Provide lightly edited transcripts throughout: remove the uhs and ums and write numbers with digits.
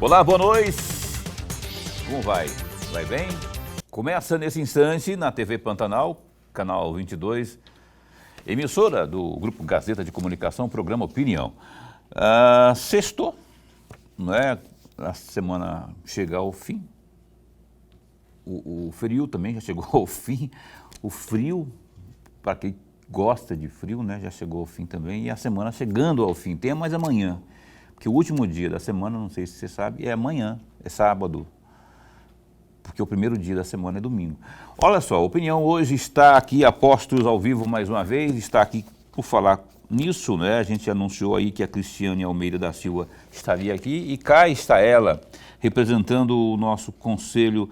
Olá, boa noite. Como vai? Vai bem? Começa nesse instante na TV Pantanal, canal 22, emissora do Grupo Gazeta de Comunicação, programa Opinião. Sextou, não é? A semana chega ao fim. O frio também já chegou ao fim. O frio, para quem gosta de frio, né, já chegou ao fim também. E a semana chegando ao fim. Tem mais amanhã. Porque o último dia da semana, não sei se você sabe, é amanhã, é sábado. Porque o primeiro dia da semana é domingo. Olha só, a Opinião hoje está aqui, Apóstolos ao vivo mais uma vez, está aqui por falar nisso, né? A gente anunciou aí que a Cristiane Almeida da Silva estaria aqui e cá está ela, representando o nosso Conselho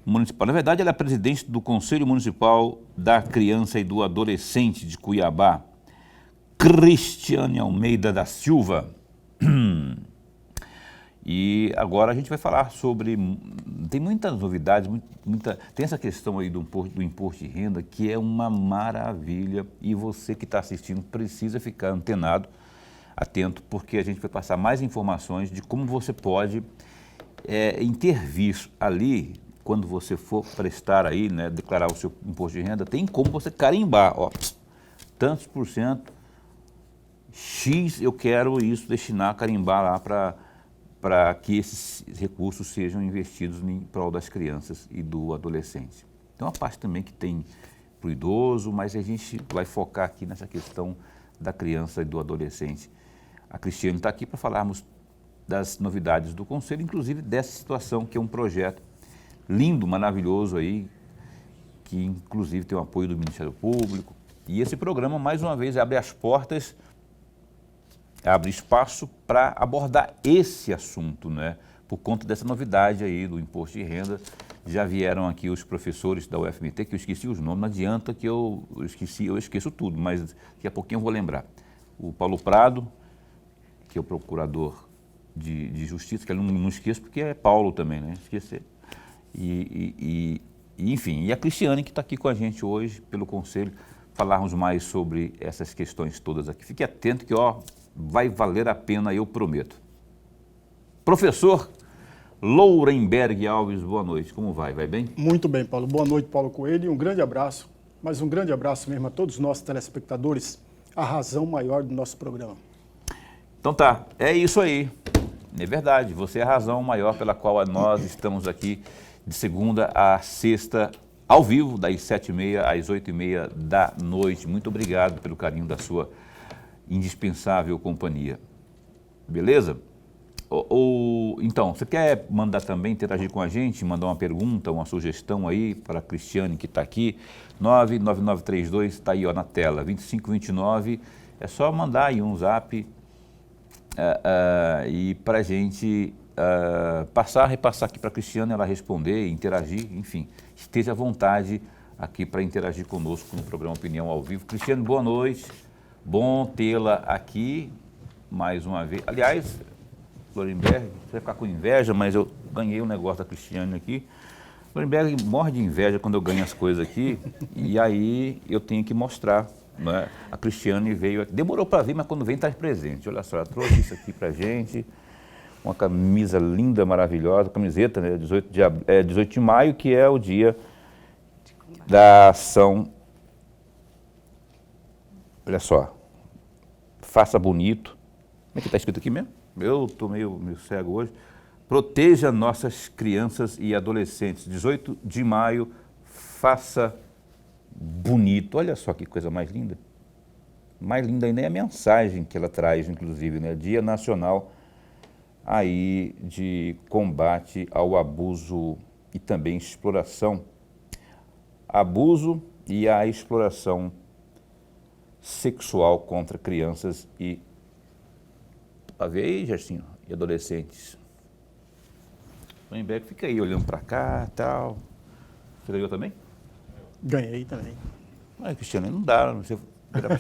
Municipal. Na verdade, ela é presidente do Conselho Municipal da Criança e do Adolescente de Cuiabá, Cristiane Almeida da Silva. E agora a gente vai falar sobre, tem muitas novidades, tem essa questão aí do imposto de renda que é uma maravilha e você que está assistindo precisa ficar antenado, atento, porque a gente vai passar mais informações de como você pode intervir ali, quando você for prestar aí, né, declarar o seu imposto de renda, tem como você carimbar, ó, tantos por cento, X eu quero isso, destinar, carimbar lá para que esses recursos sejam investidos em prol das crianças e do adolescente. Tem uma parte também que tem para o idoso, mas a gente vai focar aqui nessa questão da criança e do adolescente. A Cristiane está aqui para falarmos das novidades do Conselho, inclusive dessa situação que é um projeto lindo, maravilhoso aí, que inclusive tem o apoio do Ministério Público. E esse programa, mais uma vez, abre as portas, abre espaço para abordar esse assunto, né? Por conta dessa novidade aí do imposto de renda. Já vieram aqui os professores da UFMT, que eu esqueci os nomes, não adianta que eu esqueço tudo, mas daqui a pouquinho eu vou lembrar. O Paulo Prado, que é o procurador de justiça, que eu não esqueço porque é Paulo também, né? Esquecer. Enfim, e a Cristiane que está aqui com a gente hoje, pelo Conselho, falarmos mais sobre essas questões todas aqui. Fique atento que, ó, vai valer a pena, eu prometo. Professor Lourenberg Alves, boa noite. Como vai? Vai bem? Muito bem, Paulo. Boa noite, Paulo Coelho. Um grande abraço, mas um grande abraço mesmo a todos os nossos telespectadores, a razão maior do nosso programa. Então tá, é isso aí. É verdade, você é a razão maior pela qual nós estamos aqui de segunda a sexta, ao vivo, das 7h30 às 8h30 da noite. Muito obrigado pelo carinho da sua indispensável companhia. Beleza? Então, você quer mandar também, interagir com a gente, mandar uma pergunta, uma sugestão aí para a Cristiane que está aqui, 99932, está aí ó, na tela, 2529, é só mandar aí um zap e para a gente repassar aqui para a Cristiane, ela responder, interagir, enfim, esteja à vontade aqui para interagir conosco no programa Opinião ao Vivo. Cristiane, boa noite. Bom tê-la aqui mais uma vez. Aliás, Lourenberg, você vai ficar com inveja, mas eu ganhei um negócio da Cristiane aqui. Lourenberg morre de inveja quando eu ganho as coisas aqui, e aí eu tenho que mostrar. Né? A Cristiane veio aqui, demorou para vir, mas quando vem traz presente. Olha só, ela trouxe isso aqui para gente, uma camisa linda, maravilhosa, camiseta, né? 18 de maio, que é o dia da ação. Olha só. Faça bonito. Como é que está escrito aqui mesmo? Eu estou meio cego hoje. Proteja nossas crianças e adolescentes. 18 de maio, faça bonito. Olha só que coisa mais linda. Mais linda ainda é a mensagem que ela traz, inclusive, né? Dia Nacional aí de combate ao abuso e também exploração. Abuso e a exploração sexual contra crianças e e adolescentes. O Lourenberg fica aí olhando para cá e tal. Você ganhou também? Ganhei também. Mas, Cristiano, não dá. Você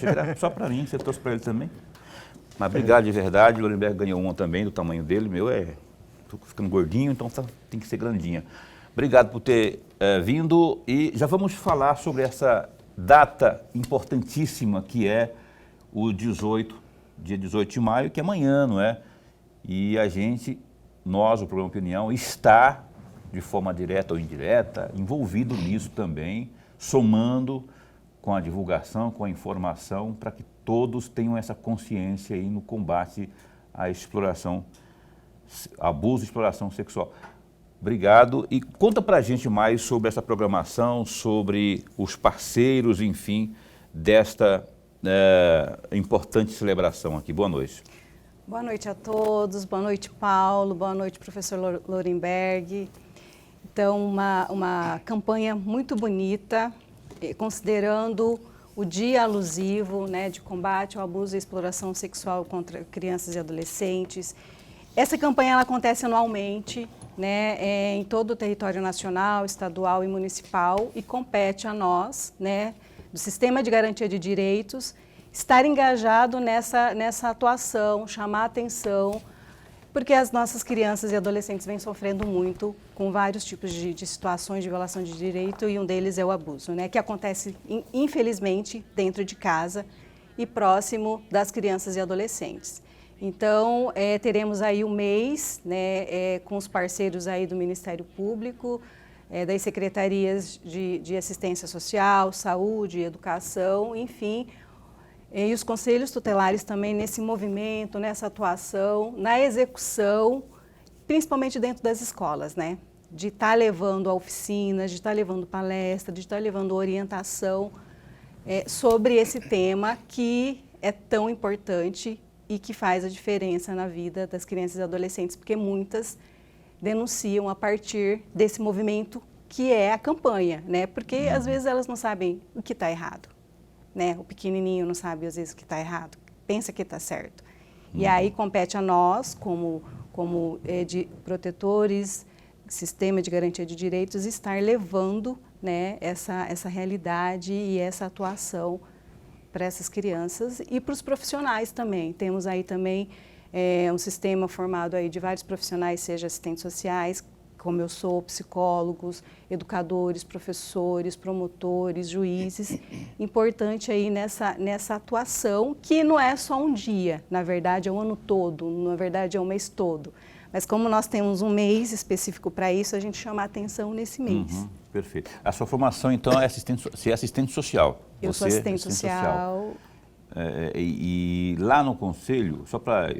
era só para mim, você trouxe para ele também. Mas obrigado de verdade. O Lourenberg ganhou uma também, do tamanho dele. Meu estou ficando gordinho, então tem que ser grandinha. Obrigado por ter vindo e já vamos falar sobre essa data importantíssima que é o dia 18 de maio, que é amanhã, não é? E a gente nós, o Programa Opinião, está, de forma direta ou indireta, envolvido nisso também, somando com a divulgação, com a informação, para que todos tenham essa consciência aí no combate à exploração, abuso e exploração sexual. Obrigado. E conta para a gente mais sobre essa programação, sobre os parceiros, enfim, desta importante celebração aqui. Boa noite. Boa noite a todos, boa noite Paulo, boa noite professor Lorenberg. Então, uma campanha muito bonita, considerando o dia alusivo, né, de combate ao abuso e exploração sexual contra crianças e adolescentes. Essa campanha ela acontece anualmente, né, em todo o território nacional, estadual e municipal, e compete a nós, né, do Sistema de Garantia de Direitos, estar engajado nessa atuação, chamar a atenção, porque as nossas crianças e adolescentes vêm sofrendo muito com vários tipos de situações de violação de direito, e um deles é o abuso, né, que acontece, infelizmente, dentro de casa e próximo das crianças e adolescentes. Então, teremos aí um mês, né, com os parceiros aí do Ministério Público, das secretarias de assistência social, saúde, educação, enfim, e os conselhos tutelares também nesse movimento, nessa atuação, na execução, principalmente dentro das escolas, né? De estar levando oficinas, de estar levando palestra, de estar levando orientação sobre esse tema que é tão importante e que faz a diferença na vida das crianças e adolescentes, porque muitas denunciam a partir desse movimento que é a campanha, né? Porque às vezes elas não sabem o que está errado, né? O pequenininho não sabe às vezes o que está errado, pensa que está certo. E aí compete a nós, como de protetores, Sistema de Garantia de Direitos, estar levando, né, essa realidade e essa atuação para essas crianças e para os profissionais também. Temos aí também um sistema formado aí de vários profissionais, seja assistentes sociais, como eu sou, psicólogos, educadores, professores, promotores, juízes. Importante aí nessa atuação, que não é só um dia, na verdade é o ano todo, na verdade é o mês todo. Mas como nós temos um mês específico para isso, a gente chama a atenção nesse mês. Perfeito. A sua formação, então, é assistente social. Eu sou assistente social. E lá no Conselho, só para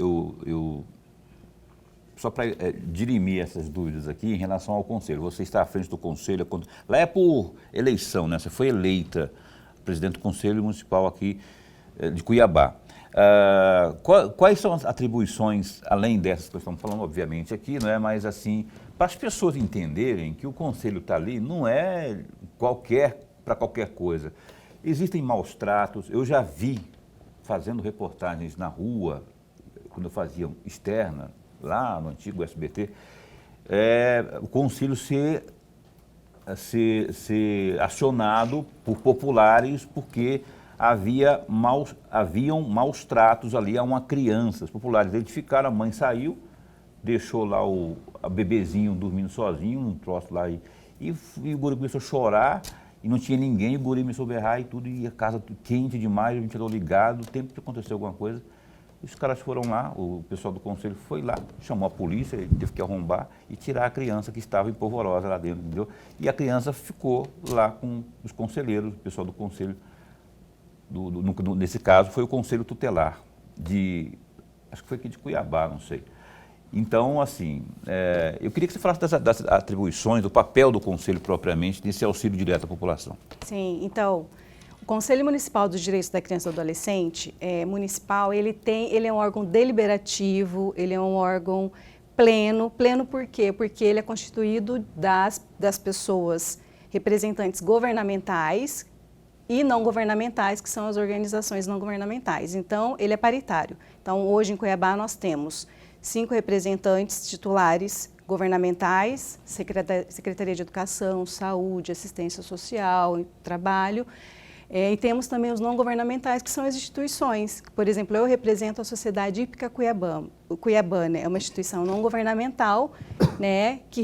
dirimir essas dúvidas aqui em relação ao Conselho. Você está à frente do Conselho, lá é por eleição, né? Você foi eleita presidente do Conselho Municipal aqui de Cuiabá. Quais são as atribuições, além dessas que estamos falando, obviamente, aqui, não é? Mas assim, para as pessoas entenderem que o Conselho está ali, não é para qualquer coisa. Existem maus tratos, eu já vi fazendo reportagens na rua, quando eu fazia externa, lá no antigo SBT, o Conselho ser acionado por populares porque haviam maus tratos ali a uma criança. Os populares identificaram, a mãe saiu, deixou lá o bebezinho dormindo sozinho, um troço lá, e o guri começou a chorar, e não tinha ninguém, o guri começou a berrar e tudo, e a casa quente demais, o ventilador ligado, o tempo que aconteceu alguma coisa. Os caras foram lá, o pessoal do Conselho foi lá, chamou a polícia, ele teve que arrombar e tirar a criança que estava em polvorosa lá dentro, entendeu? E a criança ficou lá com os conselheiros, o pessoal do Conselho, nesse caso foi o Conselho Tutelar, acho que foi aqui de Cuiabá, não sei. Então, assim, eu queria que você falasse das atribuições, do papel do Conselho propriamente, nesse auxílio direto à população. Sim, então, o Conselho Municipal dos Direitos da Criança e do Adolescente municipal, ele é um órgão deliberativo, ele é um órgão pleno por quê? Porque ele é constituído das pessoas representantes governamentais e não governamentais, que são as organizações não governamentais. Então, ele é paritário. Então, hoje em Cuiabá nós temos 5 representantes titulares governamentais, Secretaria de Educação, Saúde, Assistência Social, Trabalho, e temos também os não governamentais, que são as instituições. Por exemplo, eu represento a Sociedade Hípica Cuiabana, é uma instituição não governamental, né, que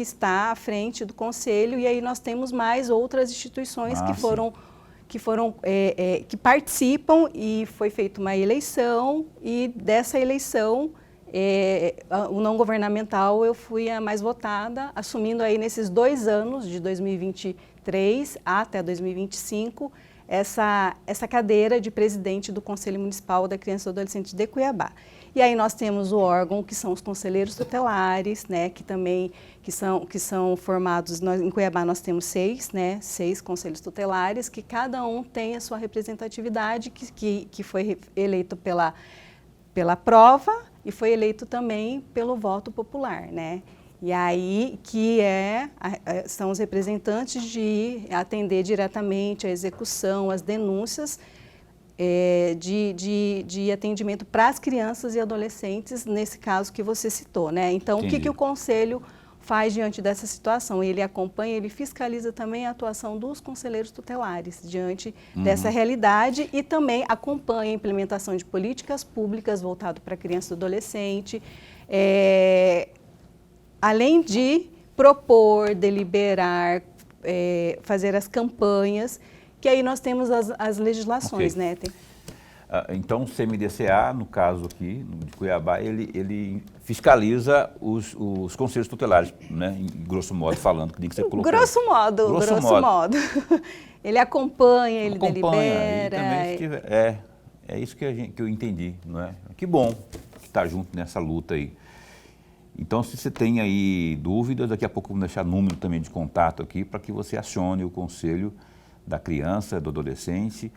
está à frente do Conselho, e aí nós temos mais outras instituições que participam, e foi feita uma eleição, e dessa eleição o não governamental eu fui a mais votada, assumindo aí nesses 2 anos, de 2023 até 2025, essa cadeira de presidente do Conselho Municipal da Criança e Adolescente de Cuiabá. E aí nós temos o órgão que são os conselheiros tutelares, né, que são formados, em Cuiabá nós temos 6 conselhos tutelares, que cada um tem a sua representatividade, que foi eleito pela prova e foi eleito também pelo voto popular, né? E aí são os representantes de atender diretamente a execução, as denúncias de atendimento para as crianças e adolescentes, nesse caso que você citou, né? Então, Entendi. o que o Conselho faz diante dessa situação? Ele acompanha, ele fiscaliza também a atuação dos conselheiros tutelares diante dessa realidade e também acompanha a implementação de políticas públicas voltadas para a criança e adolescente, além de propor, deliberar, fazer as campanhas, que aí nós temos as legislações, Okay. né? Então, o CMDCA, no caso aqui, de Cuiabá, ele fiscaliza os conselhos tutelares, né? Em grosso modo falando, que nem que você colocou. Grosso modo. Ele acompanha, ele delibera. E também é isso que eu entendi, não é? Que bom que está junto nessa luta aí. Então, se você tem aí dúvidas, daqui a pouco vamos deixar número também de contato aqui para que você acione o Conselho da Criança, do Adolescente,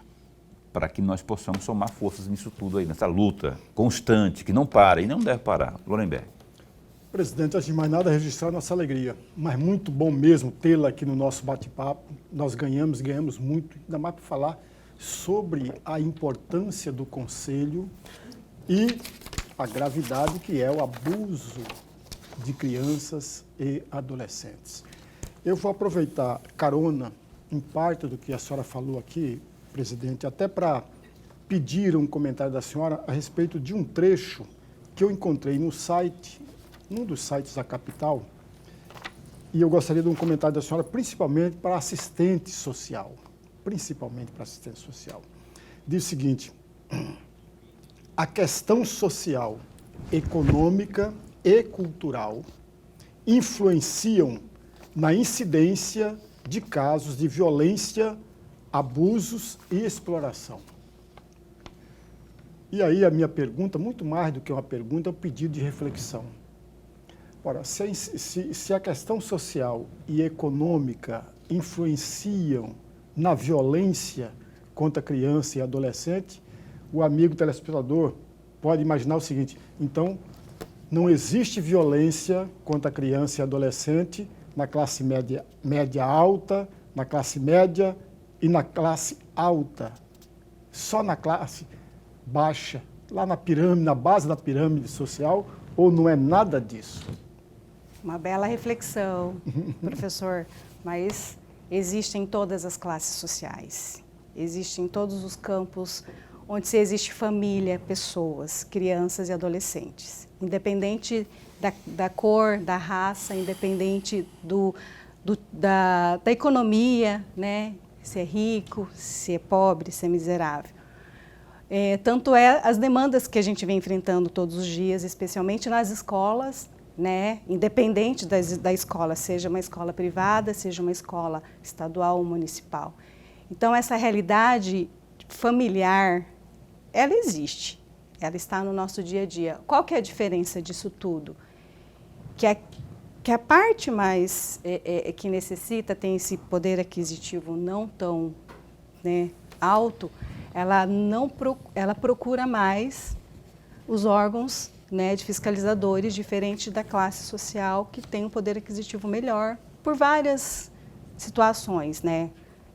para que nós possamos somar forças nisso tudo aí, nessa luta constante, que não para e não deve parar. Lorenberg. Presidente, antes de mais nada, registrar nossa alegria, mas muito bom mesmo tê-la aqui no nosso bate-papo. Nós ganhamos muito, ainda mais para falar sobre a importância do Conselho e a gravidade que é o abuso de crianças e adolescentes. Eu vou aproveitar carona em parte do que a senhora falou aqui, presidente, até para pedir um comentário da senhora a respeito de um trecho que eu encontrei no site, num dos sites da capital, e eu gostaria de um comentário da senhora, principalmente para assistente social. Diz o seguinte: a questão social, econômica e cultural influenciam na incidência de casos de violência, abusos e exploração. E aí a minha pergunta, muito mais do que uma pergunta, é um pedido de reflexão. Ora, se a questão social e econômica influenciam na violência contra criança e adolescente, o amigo telespectador pode imaginar o seguinte: então, não existe violência contra criança e adolescente na classe média alta, na classe média e na classe alta. Só na classe baixa, lá na pirâmide, na base da pirâmide social, ou não é nada disso? Uma bela reflexão, professor, mas existe em todas as classes sociais, existe em todos os campos onde se existe família, pessoas, crianças e adolescentes, independente da cor, da raça, independente da economia, né? Se é rico, se é pobre, se é miserável. Tanto é as demandas que a gente vem enfrentando todos os dias, especialmente nas escolas, né? Independente da escola, seja uma escola privada, seja uma escola estadual ou municipal. Então, essa realidade familiar, ela existe, ela está no nosso dia a dia. Qual que é a diferença disso tudo? Que a parte mais que necessita, tem esse poder aquisitivo não tão, né, alto, ela procura mais os órgãos, né, de fiscalizadores, diferente da classe social que tem um poder aquisitivo melhor, por várias situações, né?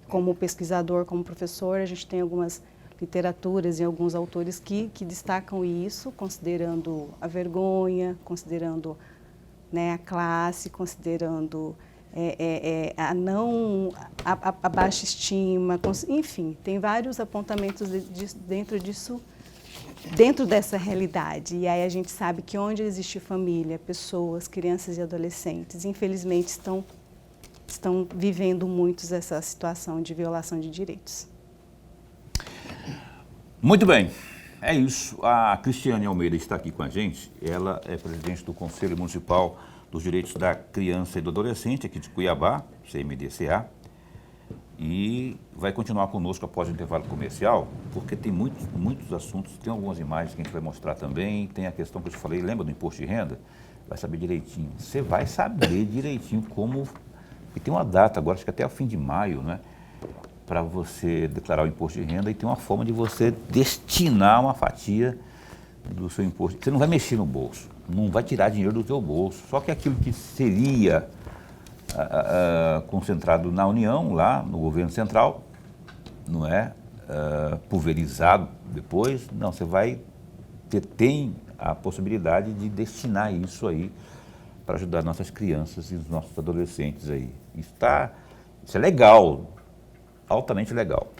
Como pesquisador, como professor, a gente tem algumas literaturas e alguns autores que destacam isso, considerando a vergonha, considerando, né, a classe, considerando a baixa estima, enfim, tem vários apontamentos dentro dessa realidade. E aí a gente sabe que onde existe família, pessoas, crianças e adolescentes, infelizmente estão vivendo muitos essa situação de violação de direitos. Muito bem. é isso. A Cristiane Almeida está aqui com a gente. Ela é presidente do Conselho Municipal dos Direitos da Criança e do Adolescente, aqui de Cuiabá, CMDCA. E vai continuar conosco após o intervalo comercial, porque tem muitos assuntos, tem algumas imagens que a gente vai mostrar também, tem a questão que eu te falei, lembra do imposto de renda? Vai saber direitinho. Você vai saber direitinho como... E tem uma data agora, acho que até o fim de maio, né? Para você declarar o imposto de renda, e tem uma forma de você destinar uma fatia do seu imposto. Você não vai mexer no bolso, não vai tirar dinheiro do teu bolso, só que aquilo que seria concentrado na União, lá no governo central, não é? Pulverizado depois, não, você vai tem a possibilidade de destinar isso aí para ajudar nossas crianças e os nossos adolescentes aí. Isso é legal, altamente legal.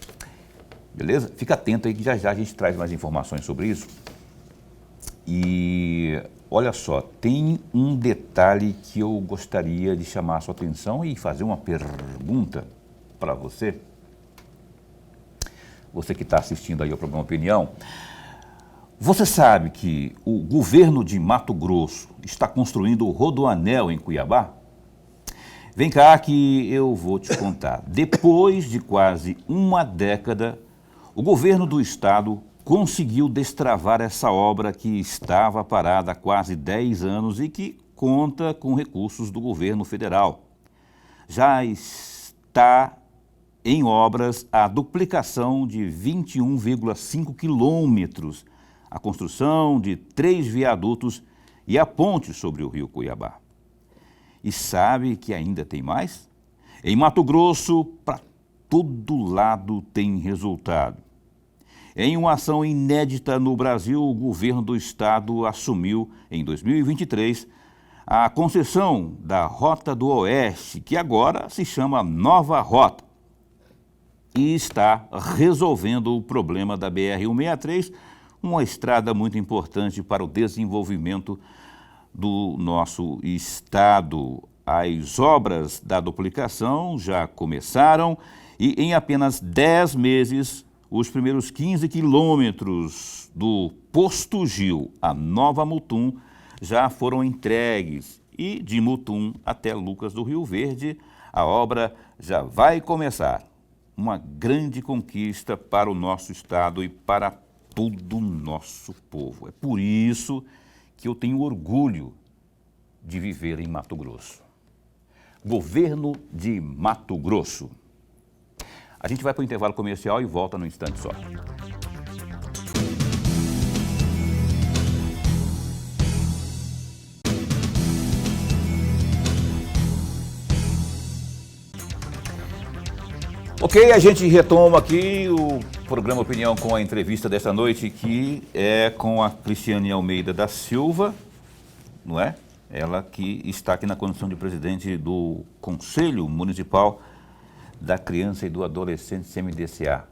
Beleza? Fica atento aí que já a gente traz mais informações sobre isso. E olha só, tem um detalhe que eu gostaria de chamar a sua atenção e fazer uma pergunta para você. Você que está assistindo aí ao programa Opinião. Você sabe que o governo de Mato Grosso está construindo o Rodoanel em Cuiabá? Vem cá que eu vou te contar. Depois de quase uma década, o governo do estado conseguiu destravar essa obra que estava parada há quase 10 anos e que conta com recursos do governo federal. Já está em obras a duplicação de 21,5 quilômetros, a construção de 3 viadutos e a ponte sobre o rio Cuiabá. E sabe que ainda tem mais? Em Mato Grosso, para todo lado tem resultado. Em uma ação inédita no Brasil, o governo do estado assumiu, em 2023, a concessão da Rota do Oeste, que agora se chama Nova Rota, e está resolvendo o problema da BR-163, uma estrada muito importante para o desenvolvimento do nosso estado. As obras da duplicação já começaram e em apenas 10 meses, os primeiros 15 quilômetros do Posto Gil a Nova Mutum já foram entregues e de Mutum até Lucas do Rio Verde a obra já vai começar. Uma grande conquista para o nosso estado e para todo o nosso povo. É por isso que eu tenho orgulho de viver em Mato Grosso. Governo de Mato Grosso. A gente vai para o intervalo comercial e volta num instante só. Ok, a gente retoma aqui o programa Opinião com a entrevista desta noite, que é com a Cristiane Almeida da Silva, não é? Ela que está aqui na condição de presidente do Conselho Municipal da Criança e do Adolescente CMDCA,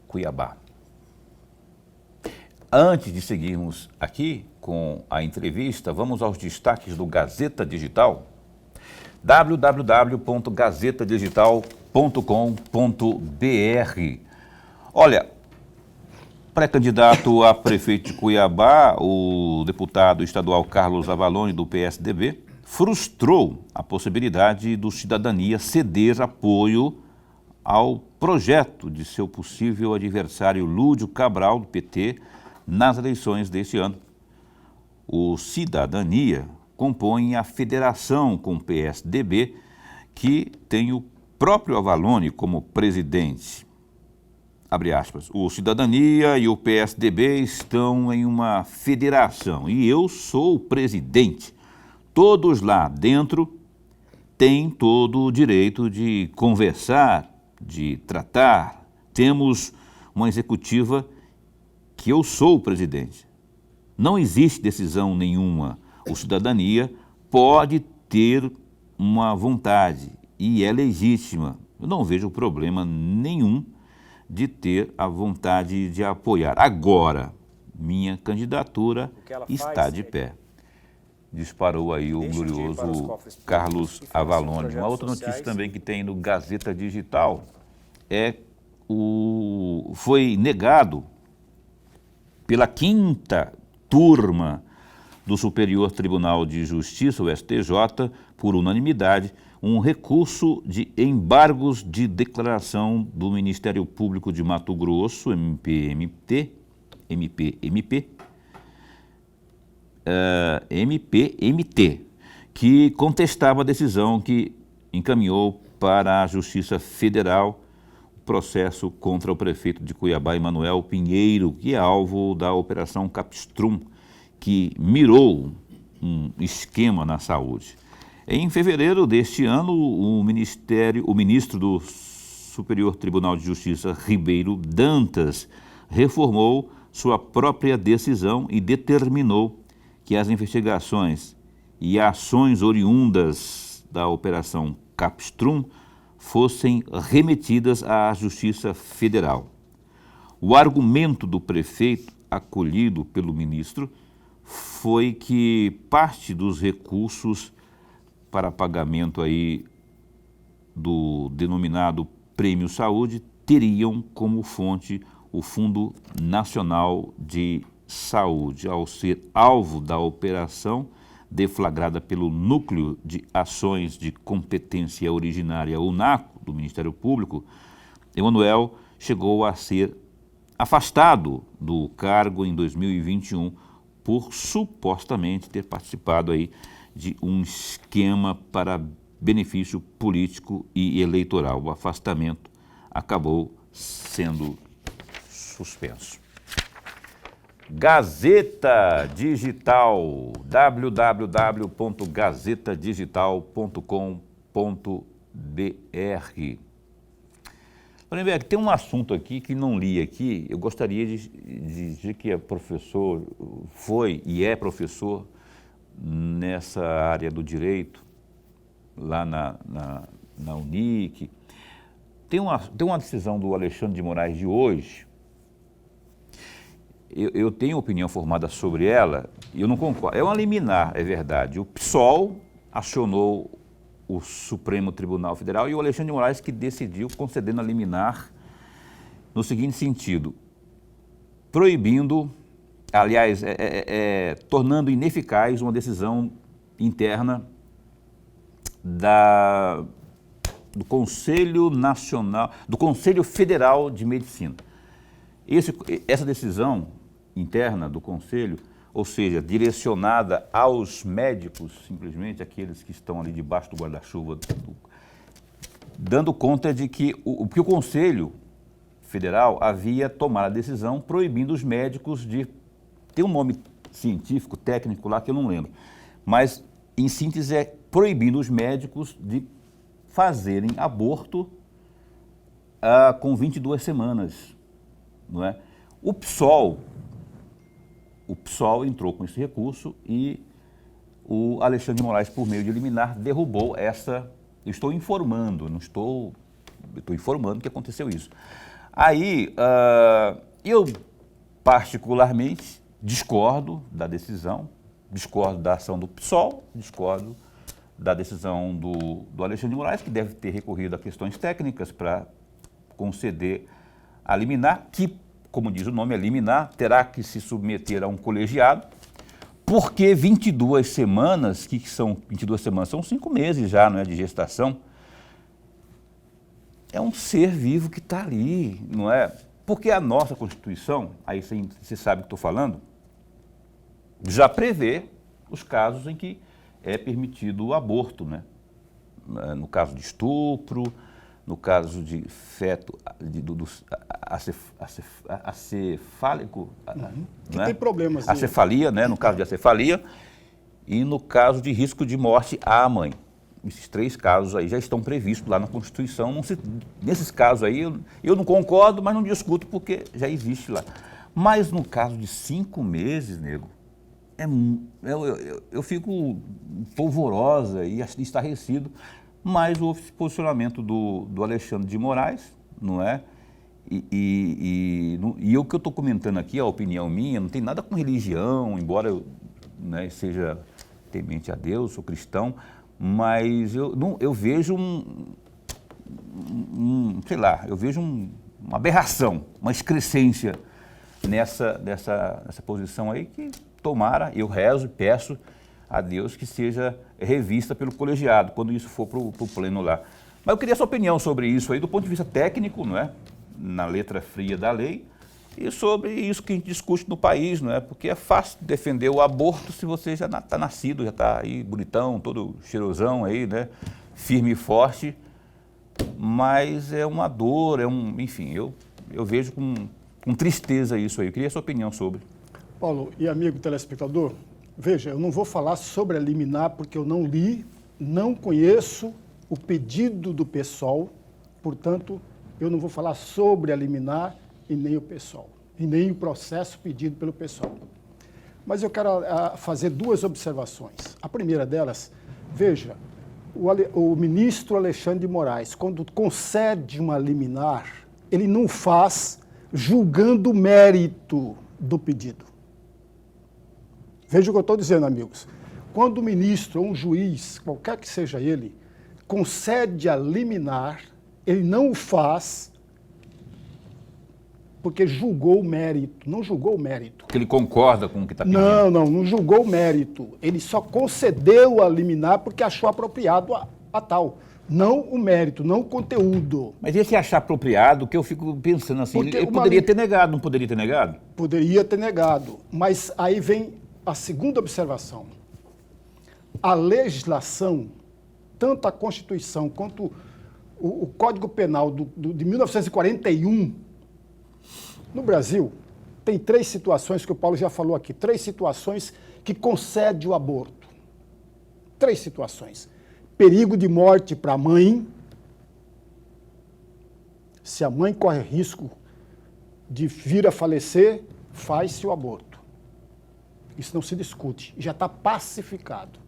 Cuiabá. Antes de seguirmos aqui com a entrevista, vamos aos destaques do Gazeta Digital, www.gazetadigital.com.br. Olha, pré-candidato a prefeito de Cuiabá, o deputado estadual Carlos Avalone, do PSDB, frustrou a possibilidade do Cidadania ceder apoio ao projeto de seu possível adversário Lúdio Cabral, do PT, nas eleições deste ano. O Cidadania compõe a federação com o PSDB, que tem o próprio Avalone como presidente. Abre aspas, o Cidadania e o PSDB estão em uma federação e eu sou o presidente. Todos lá dentro têm todo o direito de conversar, de tratar. Temos uma executiva que eu sou o presidente. Não existe decisão nenhuma. O Cidadania pode ter uma vontade e é legítima. Eu não vejo problema nenhum de ter a vontade de apoiar. Agora, minha candidatura está de pé. Disparou aí o glorioso Carlos Avalone. Uma outra notícia também que tem no Gazeta Digital é foi negado pela 5ª turma do Superior Tribunal de Justiça, o STJ, por unanimidade, um recurso de embargos de declaração do Ministério Público de Mato Grosso, MPMT, que contestava a decisão que encaminhou para a Justiça Federal o processo contra o prefeito de Cuiabá, Emanuel Pinheiro, que é alvo da Operação Capstrum, que mirou um esquema na saúde. Em fevereiro deste ano, o ministro do Superior Tribunal de Justiça, Ribeiro Dantas, reformou sua própria decisão e determinou que as investigações e ações oriundas da Operação Capstrum fossem remetidas à Justiça Federal. O argumento do prefeito, acolhido pelo ministro, foi que parte dos recursos para pagamento aí do denominado Prêmio Saúde teriam como fonte o Fundo Nacional de Saúde, ao ser alvo da operação deflagrada pelo Núcleo de Ações de Competência Originária, o NACO, do Ministério Público. Emanuel chegou a ser afastado do cargo em 2021 por supostamente ter participado aí de um esquema para benefício político e eleitoral. O afastamento acabou sendo suspenso. Gazeta Digital, www.gazetadigital.com.br. Lorenberg, tem um assunto aqui que não li aqui, eu gostaria de dizer que é professor, foi e é professor nessa área do direito, lá na Unic. Tem uma decisão do Alexandre de Moraes de hoje, eu tenho opinião formada sobre ela, e eu não concordo. É uma liminar, é verdade. O PSOL acionou o Supremo Tribunal Federal e o Alexandre de Moraes que decidiu concedendo a liminar no seguinte sentido, proibindo, aliás, tornando ineficaz uma decisão interna do Conselho Nacional, do Conselho Federal de Medicina. Essa decisão interna do Conselho, ou seja, direcionada aos médicos, simplesmente aqueles que estão ali debaixo do guarda-chuva, dando conta de que o Conselho Federal havia tomado a decisão proibindo os médicos de... Tem um nome científico, técnico lá que eu não lembro, mas em síntese é proibindo os médicos de fazerem aborto com 22 semanas, não é? O PSOL entrou com esse recurso e o Alexandre de Moraes, por meio de liminar, derrubou essa... Eu estou informando, não estou... Eu estou informando que aconteceu isso. Aí, eu particularmente discordo da decisão, discordo da ação do PSOL, discordo da decisão do Alexandre de Moraes, que deve ter recorrido a questões técnicas para conceder a liminar, que, como diz o nome, a liminar terá que se submeter a um colegiado, porque 22 semanas, que são 22 semanas? São 5 meses já, não é, de gestação. É um ser vivo que está ali, não é? Porque a nossa Constituição, aí você sabe o que estou falando, já prevê os casos em que é permitido o aborto, né? No caso de estupro, no caso de feto acefálico, que né? tem problemas. Acefalia, né? No caso de acefalia, e no caso de risco de morte à mãe. Esses 3 casos aí já estão previstos lá na Constituição. Nesses casos aí, eu não concordo, mas não discuto porque já existe lá. Mas no caso de 5 meses, nego, eu fico polvorosa e estarrecido, mas o posicionamento do Alexandre de Moraes, não é? E o que eu estou comentando aqui, a opinião minha, não tem nada com religião, embora eu, né, seja temente a Deus, sou cristão, mas eu vejo sei lá, eu vejo uma aberração, uma excrescência nessa posição aí que tomara, eu rezo e peço a Deus que seja revista pelo colegiado, quando isso for para o pleno lá. Mas eu queria a sua opinião sobre isso aí, do ponto de vista técnico, não é? Na letra fria da lei, e sobre isso que a gente discute no país, não é? Porque é fácil defender o aborto se você já está nascido, já está aí bonitão, todo cheirosão aí, né? Firme e forte, mas é uma dor, enfim, eu vejo com tristeza isso aí. Eu queria a sua opinião sobre. Paulo e amigo telespectador, veja, eu não vou falar sobre a liminar porque eu não li, não conheço o pedido do PSOL, portanto, eu não vou falar sobre a liminar e nem o PSOL, e nem o processo pedido pelo PSOL. Mas eu quero fazer duas observações. A primeira delas, veja, o ministro Alexandre de Moraes, quando concede uma liminar, ele não faz julgando o mérito do pedido. Veja o que eu estou dizendo, amigos. Quando o ministro ou um juiz, qualquer que seja ele, concede a liminar, ele não o faz porque julgou o mérito, não julgou o mérito. Porque ele concorda com o que está pedindo. Não julgou o mérito. Ele só concedeu a liminar porque achou apropriado a tal. Não o mérito, não o conteúdo. Mas esse achar apropriado, que eu fico pensando assim, Porque ele poderia ter negado, não poderia ter negado? Poderia ter negado, mas aí vem a segunda observação. A legislação, tanto a Constituição quanto o Código Penal de 1941, no Brasil, tem três situações que o Paulo já falou aqui, três situações que concedem o aborto. Três situações. Perigo de morte para a mãe, se a mãe corre risco de vir a falecer, faz-se o aborto. Isso não se discute, já está pacificado.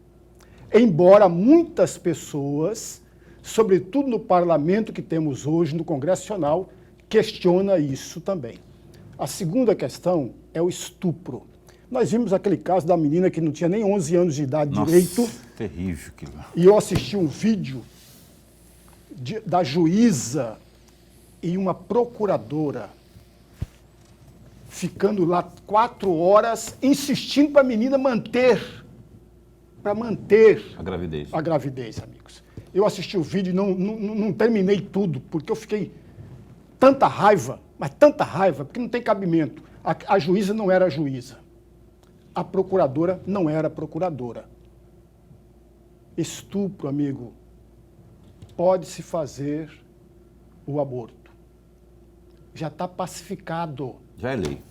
Embora muitas pessoas, sobretudo no parlamento que temos hoje, no Congresso Nacional, questiona isso também. A segunda questão é o estupro. Nós vimos aquele caso da menina que não tinha nem 11 anos de idade direito. Terrível aquilo. E eu assisti um vídeo da juíza e uma procuradora ficando lá 4 horas insistindo para a menina manter a gravidez, amigos. Eu assisti o vídeo e não terminei tudo, porque eu fiquei tanta raiva, mas tanta raiva, porque não tem cabimento. A juíza não era juíza. A procuradora não era procuradora. Estupro, amigo, pode-se fazer o aborto. Já está pacificado. Já é lei.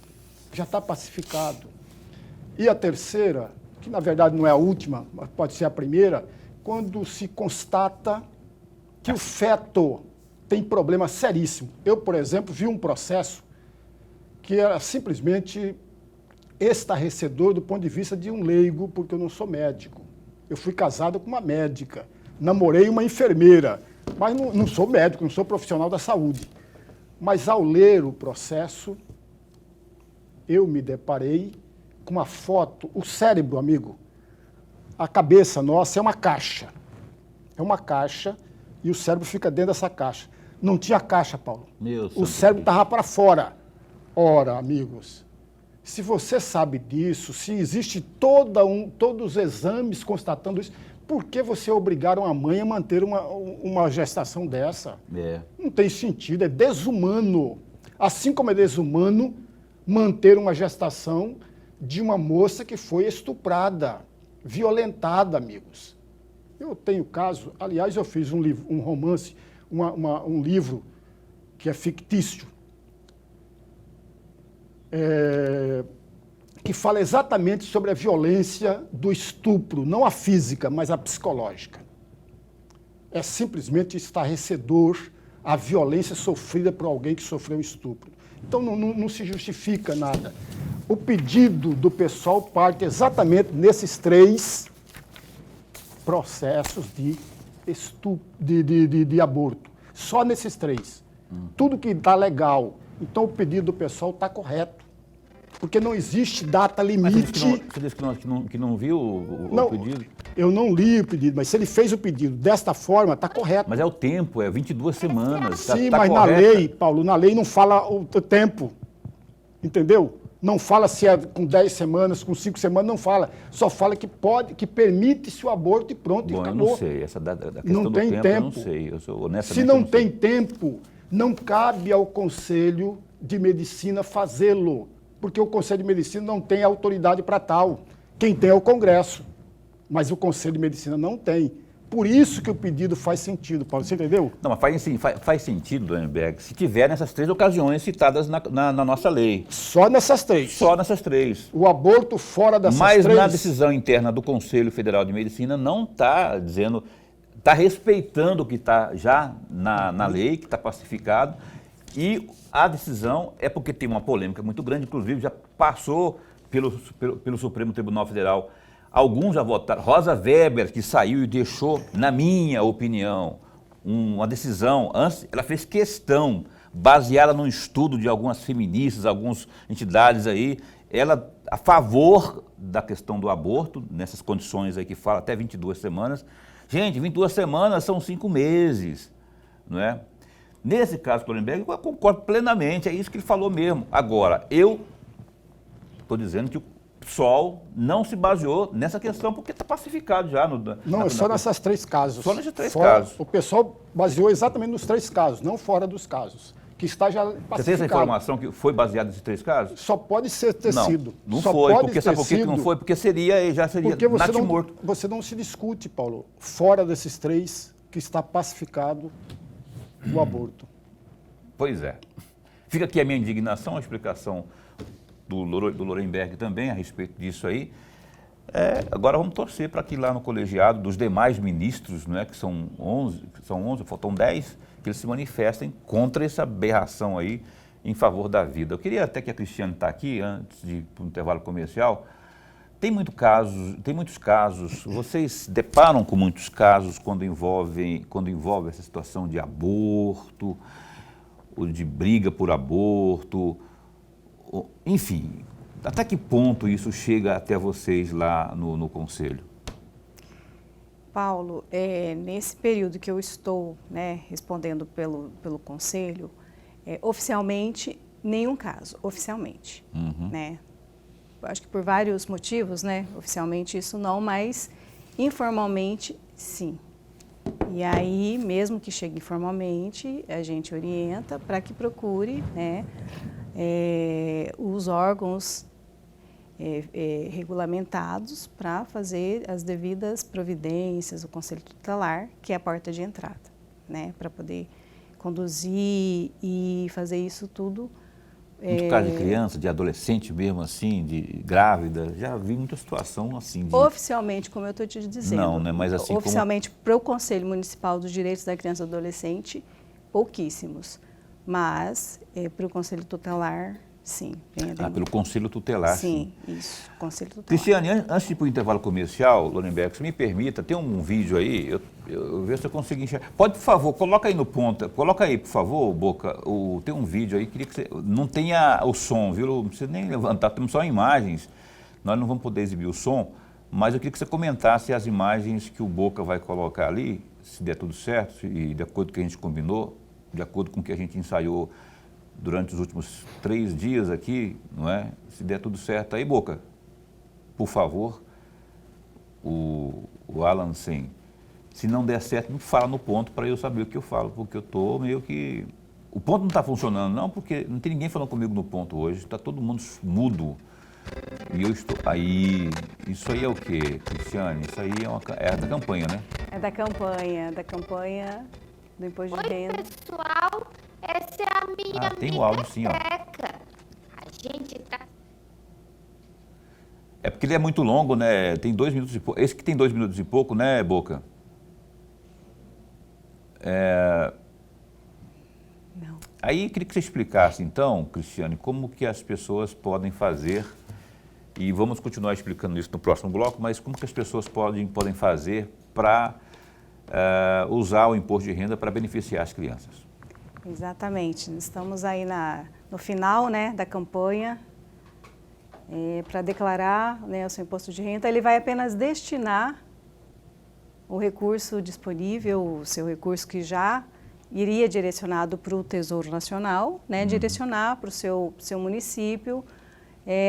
Já está pacificado. E a terceira, que na verdade não é a última, mas pode ser a primeira, quando se constata que o feto tem problema seríssimo. Eu, por exemplo, vi um processo que era simplesmente estarrecedor do ponto de vista de um leigo, porque eu não sou médico. Eu fui casado com uma médica, namorei uma enfermeira, mas não sou médico, não sou profissional da saúde. Mas ao ler o processo, eu me deparei com uma foto, o cérebro, amigo, a cabeça nossa é uma caixa. É uma caixa e o cérebro fica dentro dessa caixa. Não tinha caixa, Paulo. O cérebro estava para fora. Ora, amigos, se você sabe disso, se existe todos os exames constatando isso, por que você obrigaram a mãe a manter uma gestação dessa? Não tem sentido, é desumano. Assim como é desumano manter uma gestação de uma moça que foi estuprada, violentada, amigos. Eu tenho caso, aliás, eu fiz um livro, um romance, um livro que é fictício, que fala exatamente sobre a violência do estupro, não a física, mas a psicológica. É simplesmente estarrecedor a violência sofrida por alguém que sofreu um estupro. Então não se justifica nada. O pedido do pessoal parte exatamente nesses 3 processos de aborto. Só nesses 3. Tudo que está legal. Então o pedido do pessoal está correto. Porque não existe data limite. Você disse que não viu o pedido? Eu não li o pedido, mas se ele fez o pedido desta forma, está correto. Mas é o tempo, é 22 semanas. Sim, mas na lei, Paulo, na lei não fala o tempo. entendeu? Não fala se é com 10 semanas, com 5 semanas, não fala. Só fala que pode, que permite-se o aborto e pronto, e Bom, eu acabou. não sei, essa da questão Não do tem tempo, eu não sei. Eu sou, honestamente, Se eu não não sei. tem tempo, não cabe ao Conselho de Medicina fazê-lo, porque o Conselho de Medicina não tem autoridade para tal. Quem tem é o Congresso, mas o Conselho de Medicina não tem. Por isso que o pedido faz sentido, Paulo, você entendeu? Não, mas faz sentido, Lorenberg, se tiver nessas 3 ocasiões citadas na nossa lei. Só nessas 3. Só nessas 3. O aborto fora dessas Mas 3... na decisão interna do Conselho Federal de Medicina não está dizendo, está respeitando o que está já na lei, que está pacificado, e a decisão é porque tem uma polêmica muito grande, inclusive já passou pelo Supremo Tribunal Federal. Alguns já votaram. Rosa Weber, que saiu e deixou, na minha opinião, uma decisão, antes, ela fez questão, baseada num estudo de algumas feministas, algumas entidades aí, ela a favor da questão do aborto, nessas condições aí que fala, até 22 semanas. Gente, 22 semanas são 5 meses, não é? Nesse caso, Lorenberg, eu concordo plenamente, é isso que ele falou mesmo. Agora, eu estou dizendo que o PSOL não se baseou nessa questão porque está pacificado já. Não, é só nessas 3 casos. Só nesses 3 casos. O pessoal baseou exatamente nos 3 casos, não fora dos casos, que está já pacificado. Você tem essa informação que foi baseada nesses 3 casos? Só pode ter sido. Não Só foi, pode porque sabe por que não foi? Porque já seria porque natimorto. você não se discute, Paulo, fora desses 3 que está pacificado o aborto. Pois é. Fica aqui a minha indignação, a explicação do Lorenberg também a respeito disso aí. Agora vamos torcer para que lá no colegiado dos demais ministros, né, que são 11, faltam 10, que eles se manifestem contra essa aberração aí em favor da vida. Eu queria até que a Cristiane está aqui, antes de ir para o intervalo comercial. Tem muitos casos, vocês deparam com muitos casos quando envolve essa situação de aborto, ou de briga por aborto, enfim, até que ponto isso chega até vocês lá no Conselho? Paulo, nesse período que eu estou, né, respondendo pelo Conselho, oficialmente, nenhum caso, oficialmente, né? Acho que por vários motivos, né, oficialmente isso não, mas informalmente, sim. E aí, mesmo que chegue informalmente, a gente orienta para que procure, né, os órgãos regulamentados para fazer as devidas providências, o Conselho Tutelar, que é a porta de entrada, né, para poder conduzir e fazer isso tudo. Muito caso de criança, de adolescente mesmo assim, de grávida, já vi muita situação assim. Oficialmente, como eu estou te dizendo. Não, né, mas assim oficialmente, para o Conselho Municipal dos Direitos da Criança e do Adolescente, pouquíssimos. Mas, para o Conselho Tutelar, sim. Pelo Conselho Tutelar, sim. Isso, Conselho Tutelar. Cristiane, antes de ir para o intervalo comercial, Lorenberg, se me permita, tem um vídeo aí, eu vejo se eu consigo enxergar. Pode, por favor, coloca aí no ponto, coloca aí, por favor, Boca, tem um vídeo aí, queria que você, não tenha o som, viu? Não precisa nem levantar, temos só imagens, nós não vamos poder exibir o som, mas eu queria que você comentasse as imagens que o Boca vai colocar ali, se der tudo certo, e de acordo com o que a gente combinou, de acordo com o que a gente ensaiou durante os últimos 3 dias aqui, não é? Se der tudo certo aí, Boca, por favor, o Alan, sim. Se não der certo, me fala no ponto para eu saber o que eu falo, porque eu estou meio que... O ponto não está funcionando, não, porque não tem ninguém falando comigo no ponto hoje, está todo mundo mudo. E eu estou... Aí, isso aí é o quê, Cristiane? Isso aí é da campanha, né? É da campanha do Imposto de Renda. Oi, pessoal, essa é a minha tem o áudio sim, ó. A gente tá... É porque ele é muito longo, né? Tem 2 minutos e pouco. Esse que tem 2 minutos e pouco, né, Boca? Não. Aí queria que você explicasse, então, Cristiane, como que as pessoas podem fazer, e vamos continuar explicando isso no próximo bloco, mas como que as pessoas podem fazer para usar o imposto de renda para beneficiar as crianças? Exatamente. Estamos aí no final, né, da campanha. Para declarar, né, o seu imposto de renda, ele vai apenas destinar o recurso disponível, o seu recurso que já iria direcionado para o Tesouro Nacional, né, direcionar para o seu município,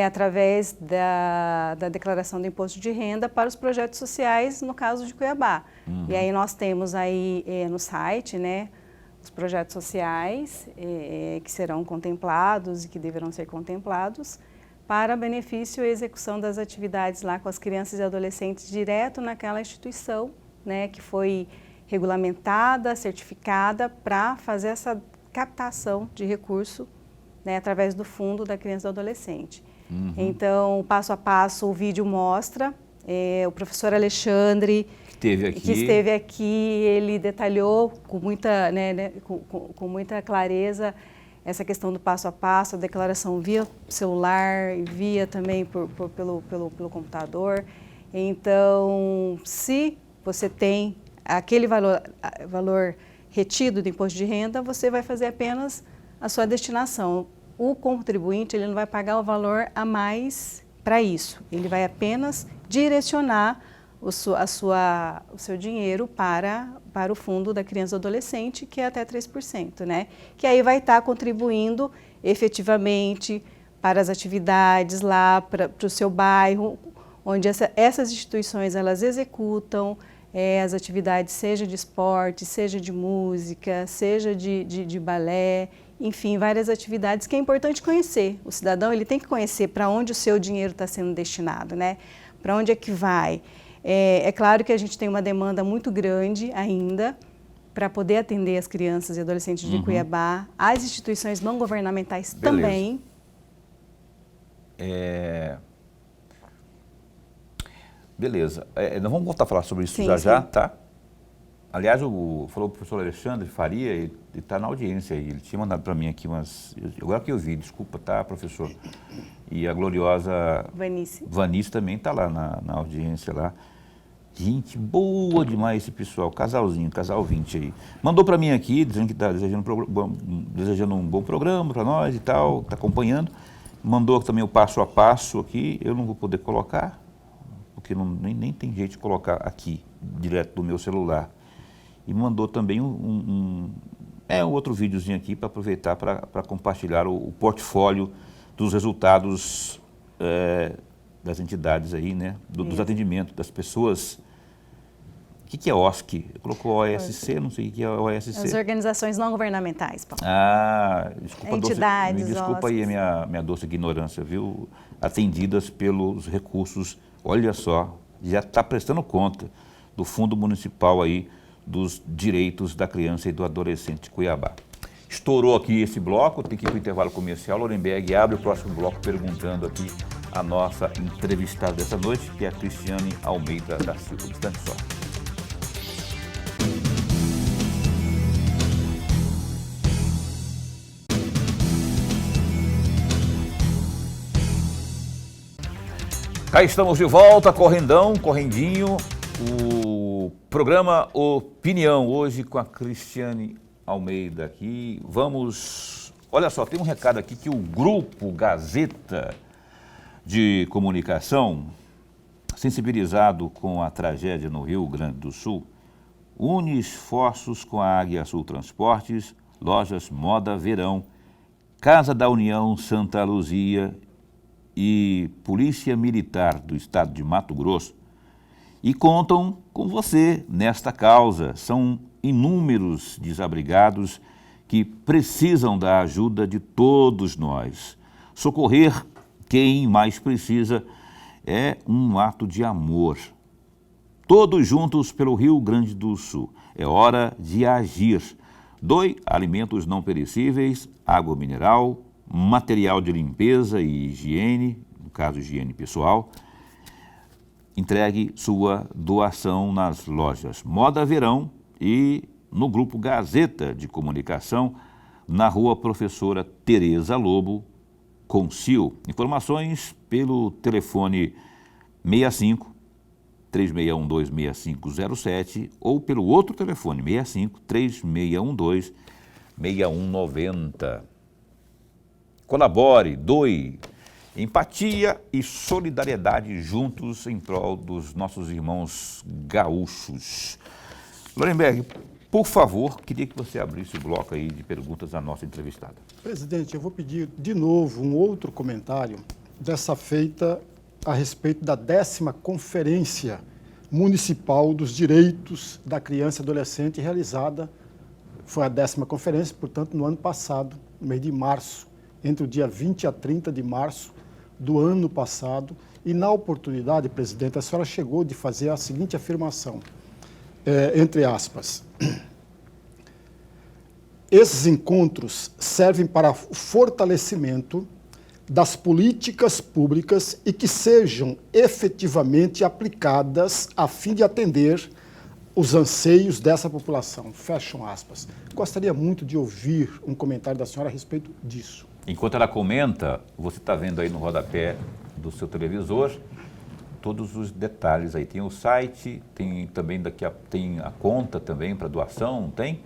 através da declaração do imposto de renda para os projetos sociais, no caso de Cuiabá. E aí nós temos aí no site, né, os projetos sociais que serão contemplados e que deverão ser contemplados para benefício e execução das atividades lá com as crianças e adolescentes direto naquela instituição, né, que foi regulamentada, certificada para fazer essa captação de recurso, né, através do Fundo da Criança e do Adolescente. Então, passo a passo, o vídeo mostra, o professor Alexandre, que esteve aqui, ele detalhou com muita, com muita clareza essa questão do passo a passo, a declaração via celular, via também pelo computador. Então, se você tem aquele valor retido do imposto de renda, você vai fazer apenas a sua destinação. O contribuinte, ele não vai pagar o valor a mais para isso. Ele vai apenas direcionar o seu dinheiro para o Fundo da Criança e Adolescente, que é até 3%, né? Que aí vai estar contribuindo efetivamente para as atividades lá, para o seu bairro, onde essas instituições elas executam as atividades, seja de esporte, seja de música, seja de balé, enfim, várias atividades que é importante conhecer. O cidadão ele tem que conhecer para onde o seu dinheiro está sendo destinado, né? Para onde é que vai. É claro que a gente tem uma demanda muito grande ainda para poder atender as crianças e adolescentes de Cuiabá, as instituições não governamentais também. Beleza. Nós vamos voltar a falar sobre isso Sim, já, tá? Aliás, falou o professor Alexandre Faria, ele está na audiência aí, ele tinha mandado para mim aqui agora que eu vi, desculpa, tá, professor? E a gloriosa Vanice também está lá na audiência lá. Gente, boa demais esse pessoal, casalzinho, casal 20 aí. Mandou para mim aqui, dizendo que está desejando um bom programa para nós e tal, está acompanhando. Mandou também o passo a passo aqui, eu não vou poder colocar, porque nem tem jeito de colocar aqui, direto do meu celular. E mandou também um outro videozinho aqui para aproveitar para compartilhar o portfólio dos resultados das entidades aí, né? Dos atendimentos das pessoas. O que é OSC? Colocou OSC, não sei o que é OSC. As organizações não governamentais, Paulo. Desculpa, entidades, me desculpa aí a minha doce ignorância, viu? Atendidas pelos recursos, olha só, já está prestando conta do Fundo Municipal aí dos Direitos da Criança e do Adolescente de Cuiabá. Estourou aqui esse bloco, tem que ir para o intervalo comercial. Lorenberg abre o próximo bloco perguntando aqui a nossa entrevistada dessa noite, que é a Cristiane Almeida da Silva. Um instante só. Cá estamos de volta, correndinho, o programa Opinião, hoje com a Cristiane Almeida aqui. Olha só, tem um recado aqui que o Grupo Gazeta de Comunicação, sensibilizado com a tragédia no Rio Grande do Sul, une esforços com a Águia Sul Transportes, Lojas Moda Verão, Casa da União Santa Luzia e Polícia Militar do Estado de Mato Grosso e contam com você nesta causa. São inúmeros desabrigados que precisam da ajuda de todos nós. Socorrer quem mais precisa é um ato de amor. Todos juntos pelo Rio Grande do Sul. É hora de agir. Doe alimentos não perecíveis, água mineral, material de limpeza e higiene, no caso higiene pessoal. Entregue sua doação nas lojas Moda Verão e no Grupo Gazeta de Comunicação, na Rua Professora Tereza Lobo, Concil. Informações pelo telefone 65 3612 6507 ou pelo outro telefone 65 3612 6190. Colabore, doe, empatia e solidariedade juntos em prol dos nossos irmãos gaúchos. Lorenberg, Por favor, queria que você abrisse o bloco aí de perguntas à nossa entrevistada. Presidente, eu vou pedir de novo um outro comentário, dessa feita a respeito da 10ª Conferência Municipal dos Direitos da Criança e Adolescente, realizada, foi a 10ª conferência, portanto, no ano passado, no mês de março, entre o dia 20 a 30 de março do ano passado. E na oportunidade, presidente, a senhora chegou de fazer a seguinte afirmação, entre aspas: esses encontros servem para o fortalecimento das políticas públicas e que sejam efetivamente aplicadas a fim de atender os anseios dessa população. Fecham aspas. Gostaria muito de ouvir um comentário da senhora a respeito disso. Enquanto ela comenta, você está vendo aí no rodapé do seu televisor todos os detalhes aí. Tem o site, tem também tem a conta também para doação, não tem?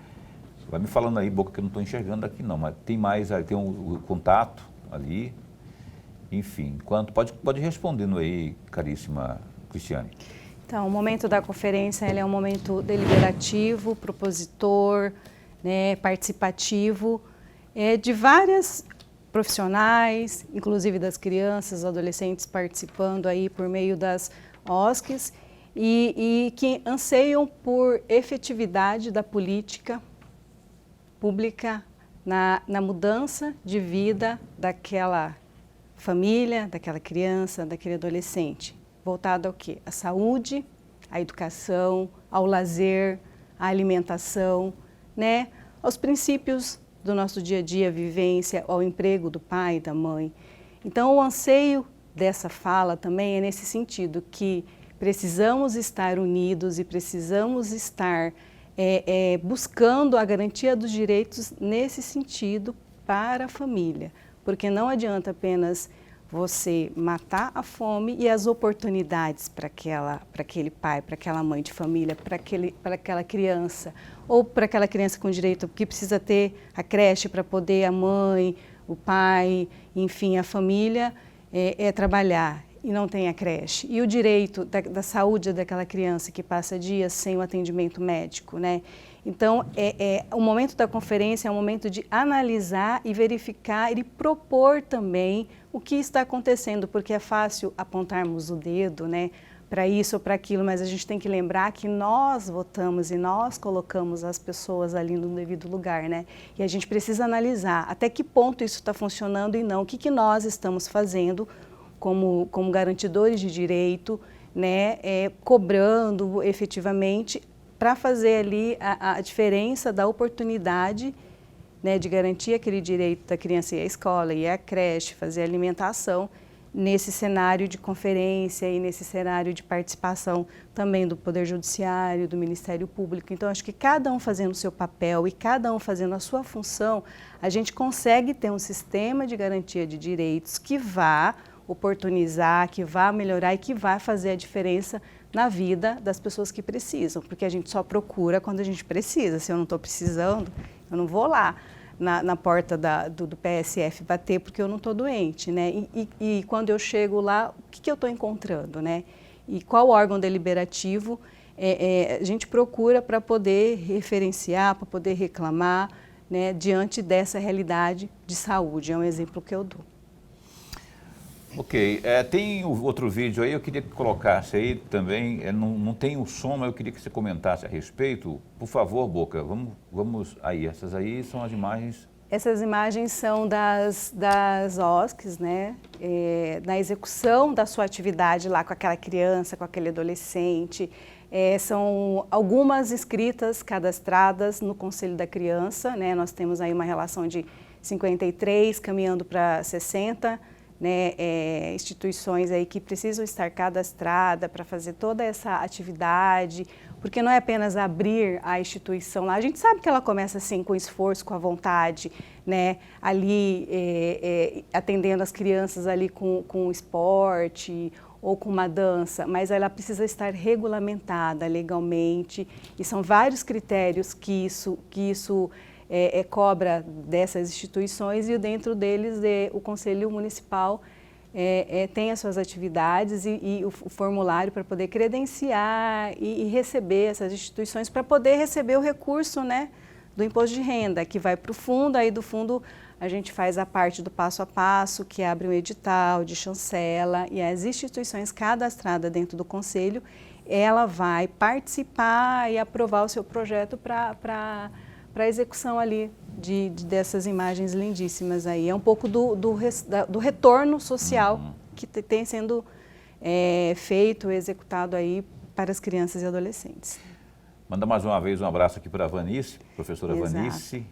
Vai me falando aí, Boca, que eu não estou enxergando aqui não, mas tem mais, tem o contato ali. Enfim, pode respondendo aí, caríssima Cristiane. Então, o momento da conferência ele é um momento deliberativo, propositor, né, participativo, de várias profissionais, inclusive das crianças, adolescentes participando aí por meio das OSCs e que anseiam por efetividade da política pública na mudança de vida daquela família, daquela criança, daquele adolescente. Voltado ao quê? À saúde, à educação, ao lazer, à alimentação, né? Aos princípios do nosso dia a dia, vivência, ao emprego do pai e da mãe. Então, o anseio dessa fala também é nesse sentido, que precisamos estar unidos e precisamos estar buscando a garantia dos direitos nesse sentido para a família, porque não adianta apenas você matar a fome e as oportunidades para aquele pai, para aquela mãe de família, para aquela criança, ou para aquela criança com direito, que precisa ter a creche para poder a mãe, o pai, enfim, a família, trabalhar e não tem a creche. E o direito da saúde daquela criança que passa dias sem o atendimento médico, né? Então, o momento da conferência é um momento de analisar e verificar e propor também o que está acontecendo, porque é fácil apontarmos o dedo, né, para isso ou para aquilo, mas a gente tem que lembrar que nós votamos e nós colocamos as pessoas ali no devido lugar, né? E a gente precisa analisar até que ponto isso está funcionando e não, o que nós estamos fazendo como garantidores de direito, né, cobrando efetivamente para fazer ali a diferença da oportunidade, né, de garantir aquele direito da criança ir à escola, ir à creche, fazer alimentação, nesse cenário de conferência e nesse cenário de participação também do Poder Judiciário, do Ministério Público. Então, acho que cada um fazendo o seu papel e cada um fazendo a sua função, a gente consegue ter um sistema de garantia de direitos que vá oportunizar, que vá melhorar e que vá fazer a diferença na vida das pessoas que precisam, porque a gente só procura quando a gente precisa. Se eu não estou precisando, eu não vou lá na porta do PSF bater porque eu não estou doente, né? E quando eu chego lá, o que eu estou encontrando, né? E qual órgão deliberativo a gente procura para poder referenciar, para poder reclamar, né, diante dessa realidade de saúde. É um exemplo que eu dou. Ok, tem outro vídeo aí, eu queria que colocasse aí também, não tem o som, mas eu queria que você comentasse a respeito. Por favor, Boca, vamos aí, essas aí são as imagens. Essas imagens são das OSCs, né, na execução da sua atividade lá com aquela criança, com aquele adolescente. São algumas inscritas, cadastradas no Conselho da Criança, né, nós temos aí uma relação de 53, caminhando para 60, né, instituições aí que precisam estar cadastradas para fazer toda essa atividade, porque não é apenas abrir a instituição lá, a gente sabe que ela começa assim com esforço, com a vontade, né, ali atendendo as crianças ali com esporte ou com uma dança, mas ela precisa estar regulamentada legalmente e são vários critérios que isso cobra dessas instituições e dentro deles o Conselho Municipal tem as suas atividades e o formulário para poder credenciar e receber essas instituições, para poder receber o recurso, né, do imposto de renda, que vai para o fundo. Aí do fundo a gente faz a parte do passo a passo, que abre um edital de chancela, e as instituições cadastradas dentro do conselho, ela vai participar e aprovar o seu projeto para a execução ali dessas imagens lindíssimas aí. É um pouco do retorno social que tem sendo feito, executado aí para as crianças e adolescentes. Mandar mais uma vez um abraço aqui para a Vanice, professora Exato. Vanice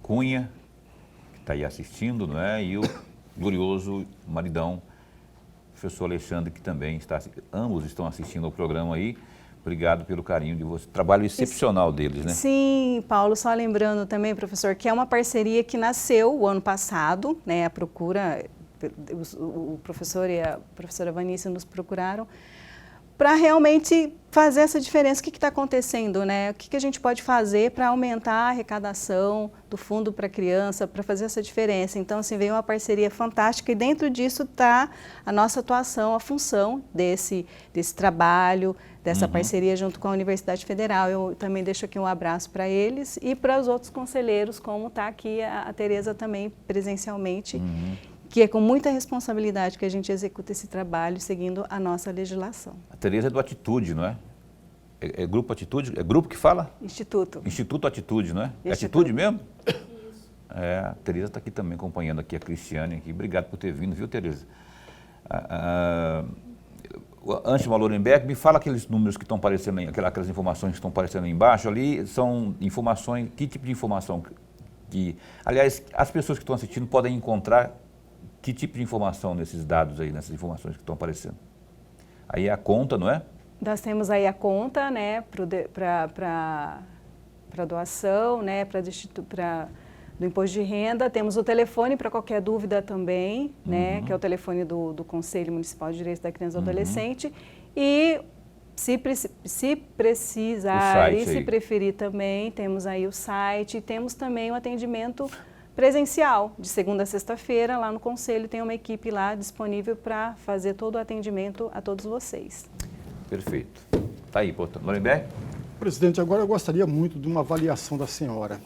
Cunha, que está aí assistindo, não é? E o glorioso maridão, professor Alexandre, que também está, ambos estão assistindo ao programa aí. Obrigado pelo carinho de vocês. Trabalho excepcional deles, né? Sim, Paulo, só lembrando também, professor, que é uma parceria que nasceu o ano passado, né? A procura, o professor e a professora Vanice nos procuraram para realmente fazer essa diferença. O que está acontecendo, né? O que a gente pode fazer para aumentar a arrecadação do fundo para a criança, para fazer essa diferença? Então, assim, veio uma parceria fantástica e dentro disso está a nossa atuação, a função desse trabalho, dessa parceria junto com a Universidade Federal. Eu também deixo aqui um abraço para eles e para os outros conselheiros, como está aqui a Tereza também presencialmente, que é com muita responsabilidade que a gente executa esse trabalho seguindo a nossa legislação. A Tereza é do Atitude, não é? É Grupo Atitude? É grupo que fala? Instituto. Instituto Atitude, não é? É Instituto. Atitude mesmo? Isso. A Tereza está aqui também acompanhando aqui a Cristiane. Aqui. Obrigado por ter vindo, viu, Tereza? Ângela Lorenberg, me fala aqueles números que estão aparecendo, aquelas informações que estão aparecendo aí embaixo ali, são informações, que tipo de informação? Aliás, as pessoas que estão assistindo podem encontrar que tipo de informação nesses dados aí, nessas informações que estão aparecendo? Aí é a conta, não é? Nós temos aí a conta, né, para doação, né, do imposto de renda. Temos o telefone para qualquer dúvida também, né, que é o telefone do Conselho Municipal de Direitos da Criança e do Adolescente. E se precisar e se preferir também, temos aí o site, temos também o atendimento presencial, de segunda a sexta-feira, lá no Conselho tem uma equipe lá disponível para fazer todo o atendimento a todos vocês. Perfeito. Está aí, portanto. Lorenberg? Presidente, agora eu gostaria muito de uma avaliação da senhora.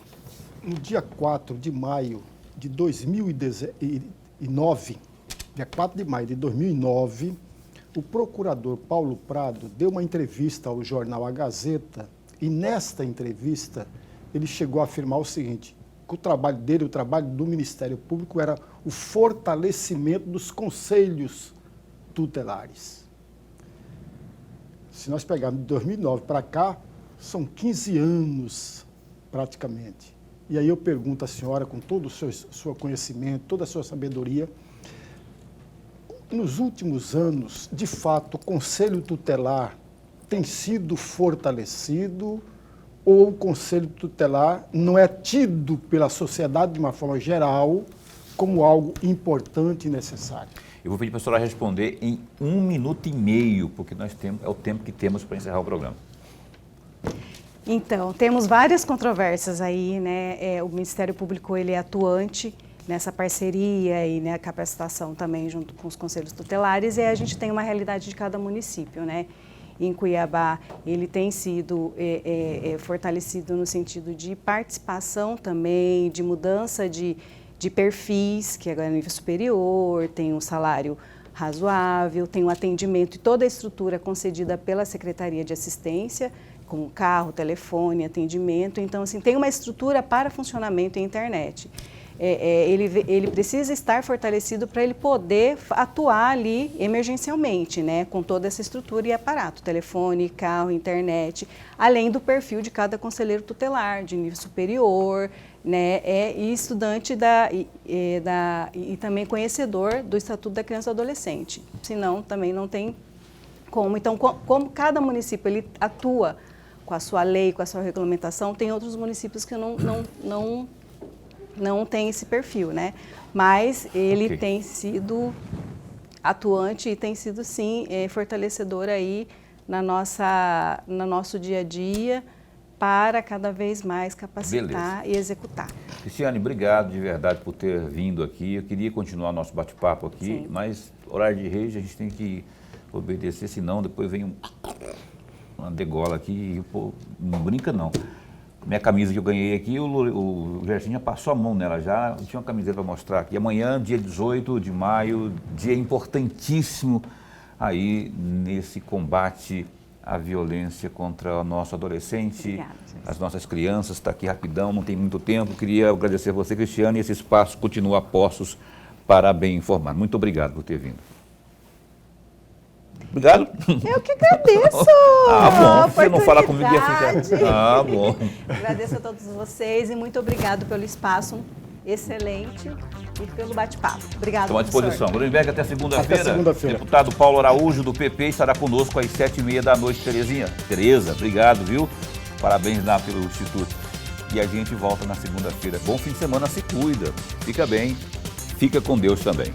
No dia 4 de maio de 2009, dia 4 de maio de 2009, o procurador Paulo Prado deu uma entrevista ao jornal A Gazeta e nesta entrevista ele chegou a afirmar o seguinte: que o trabalho dele, o trabalho do Ministério Público era o fortalecimento dos conselhos tutelares. Se nós pegarmos de 2009 para cá, são 15 anos praticamente. E aí eu pergunto à senhora, com todo o seu conhecimento, toda a sua sabedoria, nos últimos anos, de fato, o Conselho Tutelar tem sido fortalecido ou o Conselho Tutelar não é tido pela sociedade, de uma forma geral, como algo importante e necessário? Eu vou pedir para a senhora responder em 1 minuto e meio, porque é o tempo que temos para encerrar o programa. Então, temos várias controvérsias aí, né? O Ministério Público, ele é atuante nessa parceria e na capacitação também junto com os conselhos tutelares, e a gente tem uma realidade de cada município, né? Em Cuiabá, ele tem sido fortalecido no sentido de participação também, de mudança de perfis, que agora é nível superior, tem um salário razoável, tem um atendimento e toda a estrutura concedida pela Secretaria de Assistência, com carro, telefone, atendimento. Então, assim, tem uma estrutura para funcionamento e internet. Ele precisa estar fortalecido para ele poder atuar ali emergencialmente, né, com toda essa estrutura e aparato, telefone, carro, internet, além do perfil de cada conselheiro tutelar, de nível superior, né, e estudante e também conhecedor do Estatuto da Criança e do Adolescente. Senão, também não tem como. Então, como cada município ele atua com a sua lei, com a sua regulamentação, tem outros municípios que não tem esse perfil, né? Mas ele tem sido atuante e tem sido, sim, fortalecedor aí no nosso dia a dia, para cada vez mais capacitar e executar. Cristiane, obrigado de verdade por ter vindo aqui. Eu queria continuar nosso bate-papo aqui, Sim. mas horário de rede a gente tem que obedecer, senão depois vem uma degola aqui e pô, não brinca não. Minha camisa que eu ganhei aqui, o Gersinho já passou a mão nela já, eu tinha uma camiseta para mostrar aqui. Amanhã, dia 18 de maio, dia importantíssimo aí nesse combate à violência contra o nosso adolescente, Obrigada, Jesus. as nossas crianças. Está aqui rapidão, não tem muito tempo. Queria agradecer a você, Cristiane, e esse espaço continua a postos para bem informar. Muito obrigado por ter vindo. Obrigado. Eu que agradeço Ah, bom, a você não fala comigo e oportunidade. fica... Ah, bom. Agradeço a todos vocês e muito obrigado pelo espaço excelente e pelo bate-papo. Obrigado, Estamos à disposição. Lorenberg, até segunda-feira. Até segunda-feira. Deputado Paulo Araújo, do PP, estará conosco às 7h30 da noite, Terezinha. Tereza, obrigado, viu? Parabéns lá pelo Instituto. E a gente volta na segunda-feira. Bom fim de semana, se cuida. Fica bem. Fica com Deus também.